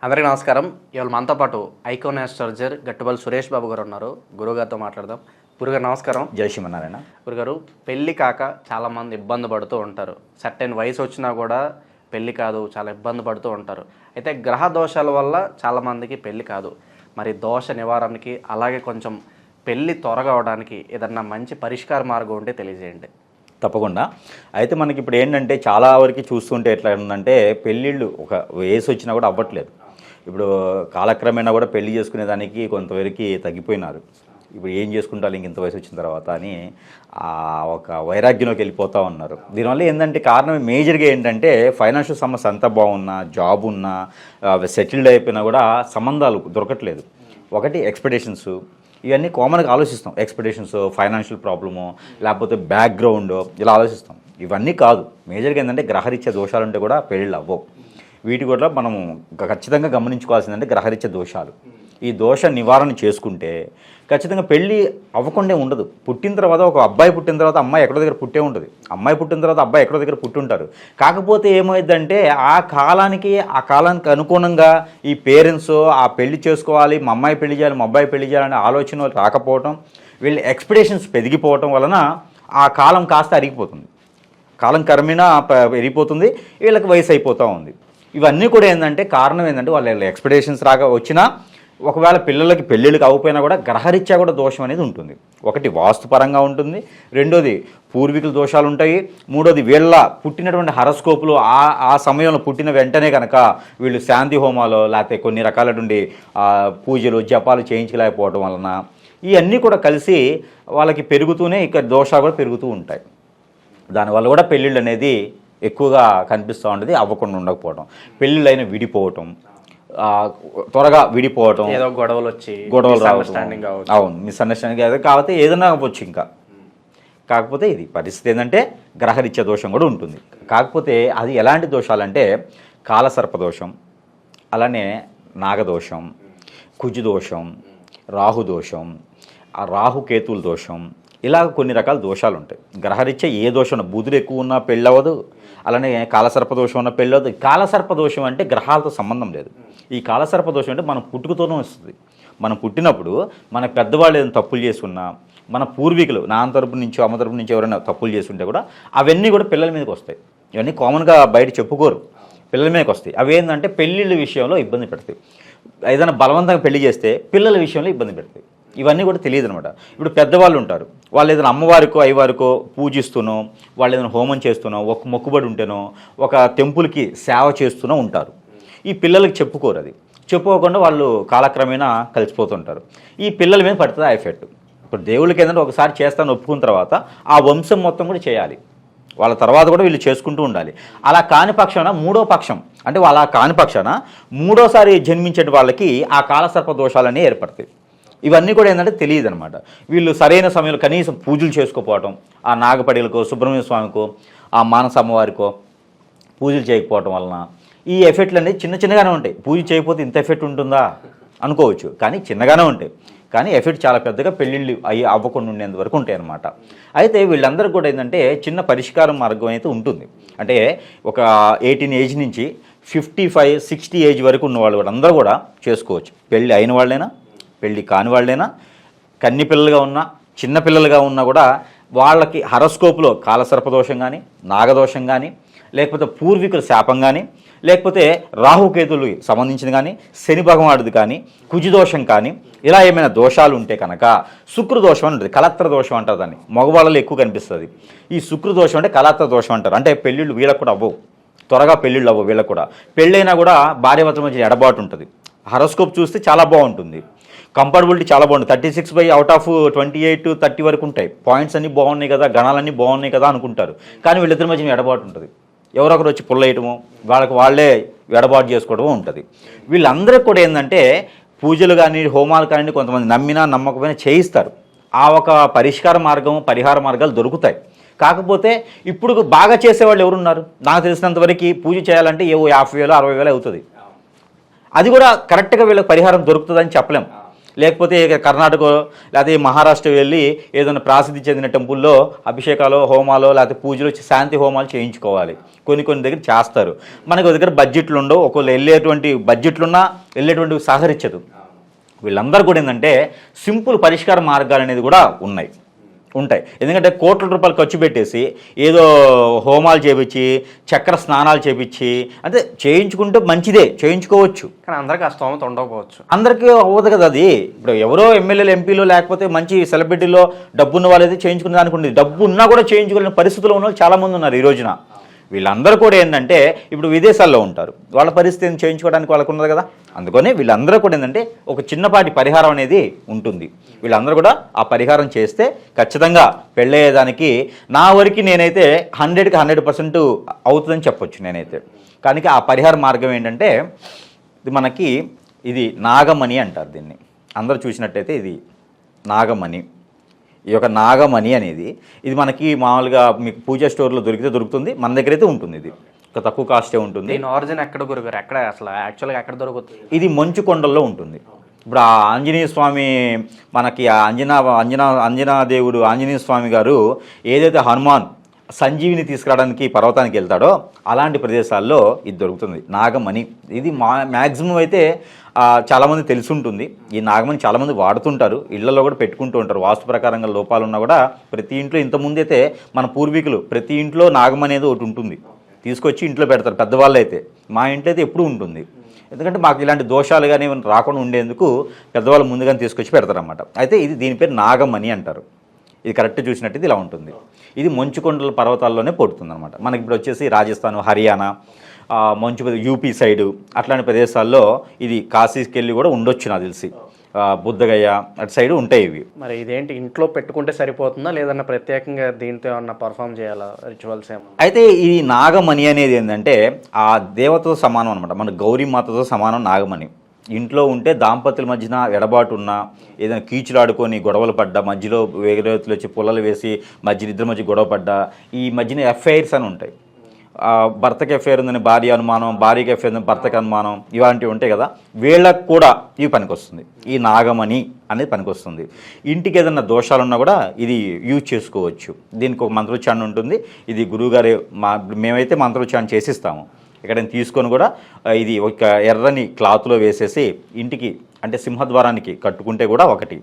అందరికీ నమస్కారం. ఇవాళ మనతో పాటు ఐకాన్ ఆస్ట్రాలజర్ గట్టుబల్ సురేష్ బాబు గారు ఉన్నారు. గురువుగారితో మాట్లాడదాం. గురుగారు నమస్కారం. జై శ్రీమన్నారాయణ. గురుగారు, పెళ్ళి కాక చాలామంది ఇబ్బంది పడుతూ ఉంటారు. సర్టెన్ వయసు వచ్చినా కూడా పెళ్ళి కాదు, చాలా ఇబ్బంది పడుతూ ఉంటారు. అయితే గ్రహ దోషాల వల్ల చాలామందికి పెళ్ళి కాదు. మరి దోష నివారణకి, అలాగే కొంచెం పెళ్ళి త్వరగా అవడానికి ఏదన్నా మంచి పరిష్కార మార్గం ఉంటే తెలియజేయండి. తప్పకుండా. అయితే మనకి ఇప్పుడు ఏంటంటే చాలా వరకు చూస్తుంటే ఎట్లా ఉందంటే పెళ్ళిళ్ళు ఒక వయసు వచ్చినా కూడా అవ్వట్లేదు. ఇప్పుడు కాలక్రమేణా కూడా పెళ్లి చేసుకునేదానికి కొంతవరకు తగ్గిపోయినారు. ఇప్పుడు ఏం చేసుకుంటారు ఇంత వయసు వచ్చిన తర్వాత అని ఒక వైరాగ్యంలోకి వెళ్ళిపోతూ ఉన్నారు. దీనివల్ల ఏంటంటే కారణం మేజర్గా ఏంటంటే ఫైనాన్షియల్ సమస్య అంతా బాగున్నా, జాబ్ ఉన్నా, సెటిల్డ్ అయిపోయినా కూడా సంబంధాలు దొరకట్లేదు. ఒకటి ఎక్స్పెక్టేషన్స్, ఇవన్నీ కామన్గా ఆలోచిస్తాం. ఎక్స్పెక్టేషన్స్, ఫైనాన్షియల్ ప్రాబ్లము, లేకపోతే బ్యాక్గ్రౌండ్, ఇలా ఆలోచిస్తాం. ఇవన్నీ కాదు. మేజర్గా ఏంటంటే గ్రహరీత్యా దోషాలు ఉంటే కూడా పెళ్ళిళ్ళు అవ్వవు. వీటి కూడా మనము ఖచ్చితంగా గమనించుకోవాల్సిందంటే గ్రహరీత్యా దోషాలు. ఈ దోష నివారణ చేసుకుంటే ఖచ్చితంగా పెళ్ళి అవ్వకుండా ఉండదు. పుట్టిన తర్వాత ఒక అబ్బాయి పుట్టిన తర్వాత అమ్మాయి ఎక్కడో దగ్గర పుట్టే ఉంటుంది, అమ్మాయి పుట్టిన తర్వాత అబ్బాయి ఎక్కడో దగ్గర పుట్టి ఉంటారు. కాకపోతే ఏమైందంటే ఆ కాలానికి అనుగుణంగా ఈ పేరెంట్స్ ఆ పెళ్లి చేసుకోవాలి, మా అమ్మాయి పెళ్లి చేయాలి, మా అబ్బాయి పెళ్లి చేయాలనే ఆలోచన రాకపోవటం, వీళ్ళ ఎక్స్పెక్టేషన్స్ పెరిగిపోవటం వలన ఆ కాలం కాస్త అరిగిపోతుంది. కాలం క్రమేణా పెరిగిపోతుంది, వీళ్ళకి వయసు అయిపోతూ ఉంది. ఇవన్నీ కూడా ఏంటంటే కారణం ఏంటంటే వాళ్ళ ఎక్స్పెక్టేషన్స్ వచ్చినా ఒకవేళ పిల్లలకి పెళ్ళిళ్ళకి అవ్వకపోయినా కూడా గ్రహరీత్యా కూడా దోషం అనేది ఉంటుంది. ఒకటి వాస్తుపరంగా ఉంటుంది, రెండోది పూర్వీకుల దోషాలు ఉంటాయి, మూడోది వీళ్ళ పుట్టినటువంటి హరస్కోపులు ఆ సమయంలో పుట్టిన వెంటనే కనుక వీళ్ళు శాంతి హోమాలు లేకపోతే కొన్ని రకాలటువంటి పూజలు జపాలు చేయించలేకపోవడం వలన ఇవన్నీ కూడా కలిసి వాళ్ళకి పెరుగుతూనే ఇక్కడ దోషాలు కూడా పెరుగుతూ ఉంటాయి. దానివల్ల కూడా పెళ్ళిళ్ళు అనేది ఎక్కువగా కనిపిస్తూ ఉంటుంది, అవ్వకుండా ఉండకపోవడం, పెళ్ళిళ్ళైనా విడిపోవటం, త్వరగా విడిపోవటం, ఏదో గొడవలు రావడం, అవును మిస్అండర్స్టాండింగ్ కాకపోతే ఏదైనా అవ్వచ్చు. ఇంకా కాకపోతే ఇది పరిస్థితి ఏంటంటే గ్రహరీత్యా దోషం కూడా ఉంటుంది. కాకపోతే అది ఎలాంటి దోషాలంటే కాలసర్పదోషం, అలానే నాగదోషం, కుజుదోషం, రాహుదోషం, ఆ రాహుకేతుల దోషం, ఇలా కొన్ని రకాల దోషాలు ఉంటాయి. గ్రహరీత్యా ఏ దోషం ఉన్నా, బుధుడు ఎక్కువ ఉన్నా పెళ్ళవదు, అలానే కాలసర్పదోషం ఉన్న పెళ్ళవద్దు. కాలసర్పదోషం అంటే గ్రహాలతో సంబంధం లేదు. ఈ కాలసర్పదోషం అంటే మనం పుట్టుకతోనే వస్తుంది. మనం పుట్టినప్పుడు మన పెద్దవాళ్ళు ఏదైనా తప్పులు చేసుకున్నా, మన పూర్వీకులు నాన్న తరపు నుంచి అమ్మ తరపు నుంచి ఎవరైనా తప్పులు చేస్తుంటే కూడా అవన్నీ కూడా పిల్లల మీదకి వస్తాయి. ఇవన్నీ కామన్గా బయట చెప్పుకోరు, పిల్లల మీదకి వస్తాయి. అవి ఏంటంటే పెళ్ళిళ్ళ విషయంలో ఇబ్బంది పెడతాయి. ఏదైనా బలవంతంగా పెళ్లి చేస్తే పిల్లల విషయంలో ఇబ్బంది పెడతాయి. ఇవన్నీ కూడా తెలియదు అనమాట. ఇప్పుడు పెద్దవాళ్ళు ఉంటారు, వాళ్ళు ఏదైనా అమ్మవారికో అయ్యవారికో పూజిస్తూనో, వాళ్ళు ఏదైనా హోమం చేస్తూనో, ఒక మొక్కుబడి ఉంటేనో, ఒక టెంపుల్కి సేవ చేస్తూనో ఉంటారు. ఈ పిల్లలకి చెప్పుకోరు. అది చెప్పుకోకుండా వాళ్ళు కాలక్రమేణా కలిసిపోతుంటారు. ఈ పిల్లల మీద పడుతుంది ఆ ఎఫెక్ట్. ఇప్పుడు దేవుళ్ళకి ఏంటంటే ఒకసారి చేస్తాను ఒప్పుకున్న తర్వాత ఆ వంశం మొత్తం కూడా చేయాలి, వాళ్ళ తర్వాత కూడా వీళ్ళు చేసుకుంటూ ఉండాలి. అలా కాని పక్షాన మూడో పక్షం అంటే వాళ్ళ కాని పక్షాన మూడోసారి జన్మించే వాళ్ళకి ఆ కాలసర్ప దోషాలన్నీ ఏర్పడతాయి. ఇవన్నీ కూడా ఏంటంటే తెలియదు అనమాట. వీళ్ళు సరైన సమయంలో కనీసం పూజలు చేసుకోకపోవటం, ఆ నాగపడిలకో, సుబ్రహ్మణ్య స్వామికో, ఆ మానస అమ్మవారికో పూజలు చేయకపోవటం వలన ఈ ఎఫెక్ట్లు అనేది చిన్నగానే ఉంటాయి. పూజ చేయకపోతే ఇంత ఎఫెక్ట్ ఉంటుందా అనుకోవచ్చు, కానీ చిన్నగానే ఉంటాయి. కానీ ఎఫెక్ట్ చాలా పెద్దగా పెళ్ళిళ్ళు అవ్వకుండా ఉండేంత వరకు ఉంటాయి అన్నమాట. అయితే వీళ్ళందరూ కూడా ఏంటంటే చిన్న పరిష్కారం మార్గం అయితే ఉంటుంది. అంటే ఒక 18 ఏజ్ నుంచి 55, 60 ఏజ్ వరకు ఉన్న వాళ్ళు కూడా అందరూ కూడా చేసుకోవచ్చు. పెళ్ళి అయిన వాళ్ళైనా, పెళ్ళి కాని వాళ్ళైనా, కన్ని పిల్లలుగా ఉన్నా, చిన్న పిల్లలుగా ఉన్నా కూడా వాళ్ళకి హరస్కోపులో కాలసర్పదోషం కానీ, నాగదోషం కానీ, లేకపోతే పూర్వీకుల శాపం కానీ, లేకపోతే రాహుకేతులకు సంబంధించిన కానీ, శని భగవానుడిది కానీ, కుజుదోషం కానీ, ఇలా ఏమైనా దోషాలు ఉంటే కనుక శుక్రదోషం అని ఉంటుంది. కలత్ర దోషం అంటారు దాన్ని, మగవాళ్ళలో ఎక్కువ కనిపిస్తుంది. ఈ శుక్రదోషం అంటే కలత్ర దోషం అంటారు. అంటే పెళ్ళిళ్ళు వీళ్ళకు కూడా అవ్వవు, త్వరగా పెళ్ళిళ్ళు అవ్వవు. వీళ్ళకు కూడా పెళ్ళైనా కూడా భార్యాభర్తల మధ్య ఎడబాటు ఉంటుంది. హరోస్కోప్ చూస్తే చాలా బాగుంటుంది, కంఫర్టబిలిటీ చాలా బాగుంటుంది. 36/28, 30 వరకు ఉంటాయి. పాయింట్స్ అన్నీ బాగున్నాయి కదా, గణాలన్నీ బాగున్నాయి కదా అనుకుంటారు. కానీ వీళ్ళిద్దరి మధ్య ఎడబాటు ఉంటుంది. ఎవరొకరు వచ్చి పుల్లయ్యటము, వాళ్ళే ఎడబాటు చేసుకోవడము ఉంటుంది. వీళ్ళందరికీ కూడా ఏంటంటే పూజలు కానీ, హోమాలు కానీ కొంతమంది నమ్మినా నమ్మకపోయినా చేయిస్తారు. ఆ ఒక పరిష్కార మార్గాలు దొరుకుతాయి. కాకపోతే ఇప్పుడు బాగా చేసేవాళ్ళు ఎవరున్నారు? నాకు తెలిసినంత వరకు పూజ చేయాలంటే 50,000, 60,000 అవుతుంది. అది కూడా కరెక్ట్గా వీళ్ళకి పరిహారం దొరుకుతుందని చెప్పలేం. లేకపోతే కర్ణాటక లేకపోతే మహారాష్ట్ర వెళ్ళి ఏదైనా ప్రసిద్ధి చెందిన టెంపుల్లో అభిషేకాలు, హోమాలు, లేకపోతే పూజలు, శాంతి హోమాలు చేయించుకోవాలి. కొన్ని దగ్గర చేస్తారు. మనకు ఒక దగ్గర బడ్జెట్లు ఉండవు, ఒకళ్ళు వెళ్ళేటువంటి బడ్జెట్లున్నా వెళ్ళేటువంటి సహకరించదు. వీళ్ళందరూ కూడా ఏంటంటే సింపుల్ పరిష్కార మార్గాలు అనేది కూడా ఉంటాయి. ఎందుకంటే కోట్ల రూపాయలు ఖర్చు పెట్టేసి ఏదో హోమాలు చేపించి చక్ర స్నానాలు చేపించి అంటే చేయించుకుంటే మంచిదే, చేయించుకోవచ్చు, కానీ అందరికీ ఆ స్తోమత ఉండకపోవచ్చు. అందరికీ అవ్వదు కదా అది. ఇప్పుడు ఎవరో ఎమ్మెల్యేలు ఎంపీలు లేకపోతే మంచి సెలబ్రిటీలో డబ్బు ఉన్న వాళ్ళైతే చేయించుకునే దానికి ఉండేది. డబ్బు ఉన్నా కూడా చేయించుకోలేని పరిస్థితుల్లో ఉన్న వాళ్ళు చాలామంది ఉన్నారు ఈ రోజున. వీళ్ళందరూ కూడా ఏంటంటే ఇప్పుడు విదేశాల్లో ఉంటారు, వాళ్ళ పరిస్థితిని చేయించుకోవడానికి వాళ్ళకు ఉన్నది కదా. అందుకని వీళ్ళందరూ కూడా ఏంటంటే ఒక చిన్నపాటి పరిహారం అనేది ఉంటుంది. వీళ్ళందరూ కూడా ఆ పరిహారం చేస్తే ఖచ్చితంగా పెళ్ళయ్యేదానికి నా వరకు నేనైతే 100కి 100% అవుతుందని చెప్పొచ్చు నేనైతే. కానీ ఆ పరిహార మార్గం ఏంటంటే ఇది నాగమణి అంటారు దీన్ని. అందరూ చూసినట్టయితే ఇది నాగమణి. ఈ యొక్క నాగమణి అనేది ఇది మనకి మామూలుగా మీకు పూజా స్టోర్లో దొరుకుతుంది, మన దగ్గర అయితే ఉంటుంది. ఇది ఒక తక్కువ కాస్టే ఉంటుంది. దీని ఆరిజిన్ ఎక్కడ గురుగారు, ఎక్కడ అసలు యాక్చువల్గా ఎక్కడ దొరుకుతుంది? ఇది మంచు కొండల్లో ఉంటుంది. ఇప్పుడు ఆ ఆంజనేయ స్వామి మనకి అంజనా దేవుడు ఆంజనేయ స్వామి గారు ఏదైతే హనుమాన్ సంజీవిని తీసుకురావడానికి పర్వతానికి వెళ్తాడో అలాంటి ప్రదేశాల్లో ఇది దొరుకుతుంది నాగమణి. ఇది మ్యాక్సిమం అయితే చాలామంది తెలిసి ఉంటుంది. ఈ నాగమణి చాలామంది వాడుతుంటారు, ఇళ్లలో కూడా పెట్టుకుంటూ ఉంటారు. వాస్తు ప్రకారంగా లోపాలు ఉన్నా కూడా ప్రతి ఇంట్లో ఇంతకుముందు అయితే మన పూర్వీకులు ప్రతి ఇంట్లో నాగమణి అనేది ఒకటి ఉంటుంది, తీసుకొచ్చి ఇంట్లో పెడతారు. పెద్దవాళ్ళు అయితే మా ఇంట్లో అయితే ఎప్పుడూ ఉంటుంది. ఎందుకంటే మాకు ఇలాంటి దోషాలు కానీ రాకుండా ఉండేందుకు పెద్దవాళ్ళు ముందుగానే తీసుకొచ్చి పెడతారన్నమాట. అయితే దీని పేరు నాగమణి అంటారు. ఇది కరెక్ట్ చూసినట్టు ఇలా ఉంటుంది. ఇది మంచుకొండల పర్వతాల్లోనే పడుతుంది అనమాట. మనకి ఇప్పుడు వచ్చేసి రాజస్థాన్, హర్యానా, యూపీ సైడు అట్లాంటి ప్రదేశాల్లో ఇది కాశీకి వెళ్ళి కూడా ఉండొచ్చు నాకు తెలిసి. బుద్ధగయ అటు సైడ్ ఉంటాయి ఇవి. మరి ఇదేంటి ఇంట్లో పెట్టుకుంటే సరిపోతుందా లేదన్నా ప్రత్యేకంగా దీంతో ఏమన్నా పర్ఫామ్ చేయాలా రిచువల్స్ ఏమో? అయితే ఈ నాగమణి అనేది ఏంటంటే ఆ దేవతతో సమానం అనమాట, మన గౌరీమాతతో సమానం నాగమణి. ఇంట్లో ఉంటే దాంపత్యుల మధ్యన ఎడబాటు ఉన్నా, ఏదైనా కీచులాడుకొని గొడవలు పడ్డా, మధ్యలో వేగరేతులు వచ్చి పుల్లలు వేసి ఇద్దరి మధ్య గొడవ పడ్డా, ఈ మధ్యన ఎఫ్ఐఆర్స్ అని ఉంటాయి. భర్తకి ఎఫ్ఐఆర్ ఉందని భార్య అనుమానం, భార్యకి ఎఫ్ఐఆర్ ఉందని భర్తకి అనుమానం, ఇలాంటివి ఉంటాయి కదా. వీళ్ళకు కూడా ఇవి పనికొస్తుంది, ఈ నాగమణి అనేది పనికొస్తుంది. ఇంటికి ఏదైనా దోషాలున్నా కూడా ఇది యూజ్ చేసుకోవచ్చు. దీనికి ఒక మంత్రోచ్చారణ ఉంటుంది. ఇది గురువుగారే మేమైతే మంత్రోచ్చారణ చేసిస్తాము. ఇక్కడ తీసుకొని కూడా ఇది ఒక ఎర్రని క్లాత్లో వేసేసి ఇంటికి అంటే సింహద్వారానికి కట్టుకుంటే కూడా ఒకటి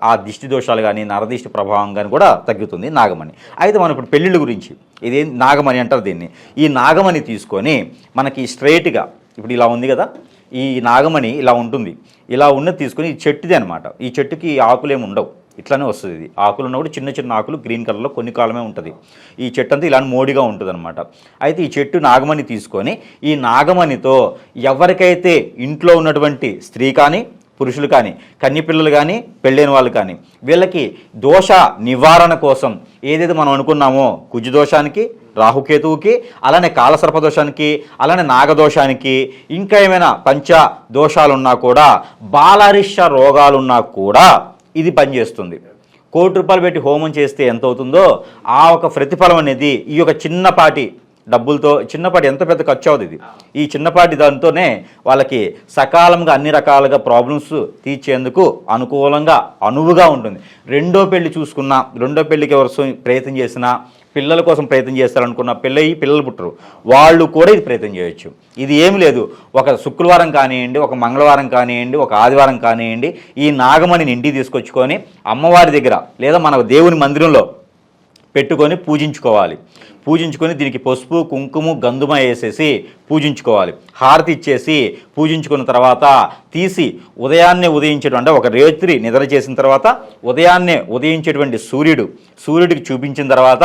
ఆ దిష్టి దోషాలు కానీ నరదిష్టి ప్రభావం కానీ కూడా తగ్గుతుంది నాగమణి. అయితే మనం ఇప్పుడు పెళ్ళిళ్ళ గురించి ఇది నాగమణి అంటారు దీన్ని. ఈ నాగమణి తీసుకొని మనకి స్ట్రైట్గా ఇప్పుడు ఇలా ఉంది కదా, ఈ నాగమణి ఇలా ఉంటుంది. ఇలా ఉన్నది తీసుకొని ఈ చెట్టుది అనమాట. ఈ చెట్టుకి ఆకులేమి ఉండవు, ఇట్లానే వస్తుంది. ఇది ఆకులు ఉన్న కూడా చిన్న చిన్న ఆకులు గ్రీన్ కలర్లో కొన్ని కాలమే ఉంటుంది. ఈ చెట్టు అంతా ఇలాంటి మోడిగా ఉంటుంది అనమాట. అయితే ఈ చెట్టు నాగమణి తీసుకొని ఈ నాగమణితో ఎవరికైతే ఇంట్లో ఉన్నటువంటి స్త్రీ కానీ పురుషులు కానీ కన్యపిల్లలు కానీ పెళ్ళైన వాళ్ళు కానీ వీళ్ళకి దోష నివారణ కోసం ఏదైతే మనం అనుకున్నామో కుజు దోషానికి, రాహుకేతువుకి, అలానే కాలసర్పదోషానికి, అలానే నాగదోషానికి, ఇంకా ఏమైనా పంచ దోషాలున్నా కూడా, బాలారిష్ట రోగాలున్నా కూడా ఇది పనిచేస్తుంది. ₹1,00,00,000 పెట్టి హోమం చేస్తే ఎంత అవుతుందో ఆ ఒక ప్రతిఫలం అనేది ఈ యొక్క చిన్నపాటి డబ్బులతో, చిన్నపాటి ఎంత పెద్ద ఖర్చు అవుతుంది, ఈ చిన్నపాటి దాంతోనే వాళ్ళకి సకాలంగా అన్ని రకాలుగా ప్రాబ్లమ్స్ తీర్చేందుకు అనుకూలంగా అనువుగా ఉంటుంది. రెండో పెళ్లి చూసుకున్నా, రెండో పెళ్లికి ఎవరు ప్రయత్నం చేసినా, పిల్లల కోసం ప్రయత్నం చేస్తారనుకున్న పిల్లలు పుట్టరు, వాళ్ళు కూడా ఇది ప్రయత్నం చేయొచ్చు. ఇది ఏమి లేదు, ఒక శుక్రవారం కానివ్వండి, ఒక మంగళవారం కానివ్వండి, ఒక ఆదివారం కానివ్వండి, ఈ నాగమణిని ఇంటికి తీసుకొచ్చుకొని అమ్మవారి దగ్గర లేదా మన దేవుని మందిరంలో పెట్టుకొని పూజించుకొని దీనికి పసుపు, కుంకుమ, గంధుమ వేసేసి పూజించుకోవాలి. హారతి ఇచ్చేసి పూజించుకున్న తర్వాత తీసి ఉదయాన్నే ఉదయించేటువంటి అంటే ఒక రాత్రి నిద్ర చేసిన తర్వాత ఉదయాన్నే ఉదయించేటువంటి సూర్యుడికి చూపించిన తర్వాత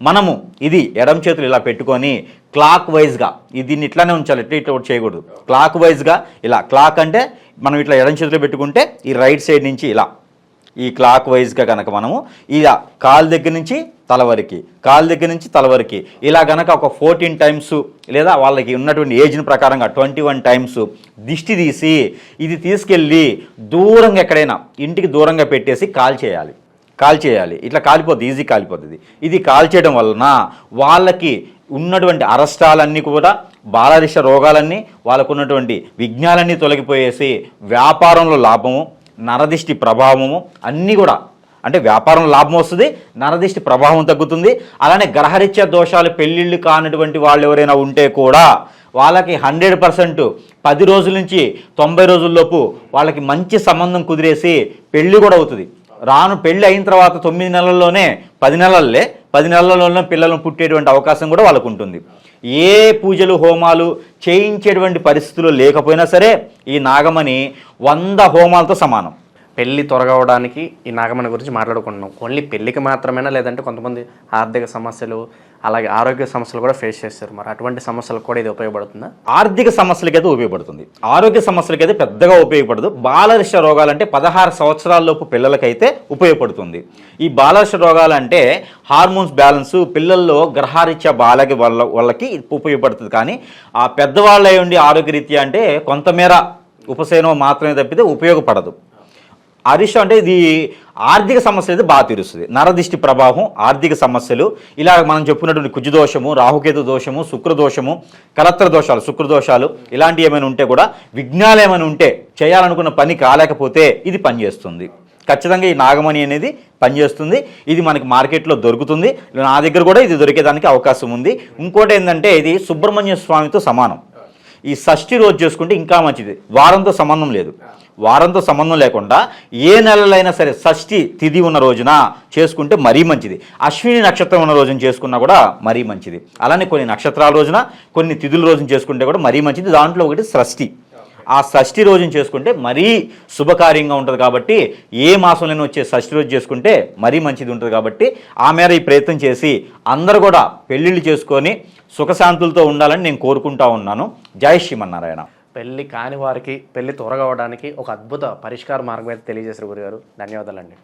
మనము ఇది ఎడమ చేతులు ఇలా పెట్టుకొని క్లాక్ వైజ్గా దీన్ని ఇట్లానే ఉంచాలి, ఇట్లా చేయకూడదు. క్లాక్ వైజ్గా ఇలా, క్లాక్ అంటే మనం ఇట్లా ఎడమ చేతిలో పెట్టుకుంటే ఈ రైట్ సైడ్ నుంచి ఇలా ఈ క్లాక్ వైజ్గా కనుక మనము ఇలా కాలు దగ్గర నుంచి తల వరకు ఇలా కనుక ఒక 14 టైమ్స్ లేదా వాళ్ళకి ఉన్నటువంటి ఏజ్ని ప్రకారంగా 21 టైమ్స్ దిష్టి తీసి ఇది తీసుకెళ్ళి దూరంగా ఎక్కడైనా ఇంటికి దూరంగా పెట్టేసి కాల్చేయాలి. ఇట్లా కాలిపోద్ది, ఈజీ కాలిపోతుంది. ఇది కాల్చేయడం వలన వాళ్ళకి ఉన్నటువంటి అరష్టాలన్నీ కూడా, బాలరిష్ట రోగాలన్నీ, వాళ్ళకు ఉన్నటువంటి విఘ్నాలన్నీ తొలగిపోయేసి వ్యాపారంలో లాభము, నరదిష్టి ప్రభావము అన్నీ కూడా అంటే వ్యాపారం లాభం వస్తుంది, నరదిష్టి ప్రభావం తగ్గుతుంది. అలానే గ్రహరీత్యా దోషాలు పెళ్ళిళ్ళు కానటువంటి వాళ్ళు ఎవరైనా ఉంటే కూడా వాళ్ళకి 100% 10 రోజుల నుంచి 90 రోజుల్లోపు వాళ్ళకి మంచి సంబంధం కుదిరేసి పెళ్ళి కూడా అవుతుంది. రాను పెళ్ళి అయిన తర్వాత 9 నెలల్లోనే 10 నెలల్లోనే పిల్లలను పుట్టేటువంటి అవకాశం కూడా వాళ్ళకు ఉంటుంది. ఏ పూజలు హోమాలు చేయించేటువంటి పరిస్థితులు లేకపోయినా సరే ఈ నాగమణి 100 హోమాలతో సమానం. పెళ్ళి త్వరగా అవడానికి ఈ నాగమణి గురించి మాట్లాడుకుంటున్నాం. ఓన్లీ పెళ్ళికి మాత్రమేనా, లేదంటే కొంతమంది ఆర్థిక సమస్యలు అలాగే ఆరోగ్య సమస్యలు కూడా ఫేస్ చేస్తారు, మరి అటువంటి సమస్యలకు కూడా ఇది ఉపయోగపడుతుందా? ఆర్థిక సమస్యలకైతే ఉపయోగపడుతుంది, ఆరోగ్య సమస్యలకైతే పెద్దగా ఉపయోగపడదు. బాలరిష రోగాలంటే 16 సంవత్సరాలలోపు పిల్లలకైతే ఉపయోగపడుతుంది. ఈ బాలరిష రోగాలంటే హార్మోన్స్ బ్యాలెన్స్ పిల్లల్లో గ్రహరీత్యా వాళ్ళకి ఉపయోగపడుతుంది. కానీ ఆ పెద్దవాళ్ళు అయి ఉండి ఆరోగ్యరీత్యా అంటే కొంతమేర ఉపశమనం మాత్రమే తప్పితే ఉపయోగపడదు. అరిష అంటే ఇది ఆర్థిక సమస్యలు అయితే బాగా తీరుస్తుంది. నరదిష్టి ప్రభావం, ఆర్థిక సమస్యలు, ఇలా మనం చెప్పుకున్నటువంటి కుజదోషము, రాహుకేతు దోషము, శుక్రదోషము, కలత్ర దోషాలు, శుక్రదోషాలు ఇలాంటివి ఏమైనా ఉంటే కూడా, విఘ్నాలు ఏమైనా ఉంటే, చేయాలనుకున్న పని కాలేకపోతే ఇది పనిచేస్తుంది. ఖచ్చితంగా ఈ నాగమణి అనేది పనిచేస్తుంది. ఇది మనకి మార్కెట్లో దొరుకుతుంది, నా దగ్గర కూడా ఇది దొరికేదానికి అవకాశం ఉంది. ఇంకోటి ఏంటంటే ఇది సుబ్రహ్మణ్య స్వామితో సమానం. ఈ షష్ఠి రోజు చేసుకుంటే ఇంకా మంచిది. వారంతో సంబంధం లేదు, వారంతో సంబంధం లేకుండా ఏ నెలలైనా సరే షష్ఠి తిథి ఉన్న రోజున చేసుకుంటే మరీ మంచిది. అశ్విని నక్షత్రం ఉన్న రోజున చేసుకున్నా కూడా మరీ మంచిది. అలానే కొన్ని నక్షత్రాల రోజున, కొన్ని తిథుల రోజున చేసుకుంటే కూడా మరీ మంచిది. దాంట్లో ఒకటి షష్ఠి. ఆ షష్ఠి రోజున చేసుకుంటే మరీ శుభకార్యంగా ఉంటుంది. కాబట్టి ఏ మాసంలోనే వచ్చే షష్ఠి రోజు చేసుకుంటే మరీ మంచిది ఉంటుంది. కాబట్టి ఆ మేర ఈ ప్రయత్నం చేసి అందరూ కూడా పెళ్ళిళ్ళు చేసుకొని సుఖశాంతులతో ఉండాలని నేను కోరుకుంటా ఉన్నాను. జై శ్రీమన్నారాయణ. పెళ్ళి కాని వారికి పెళ్ళి త్వరగా అవడానికి ఒక అద్భుత పరిష్కార మార్గం అయితే తెలియజేశారు గురుగారు. ధన్యవాదాలండి.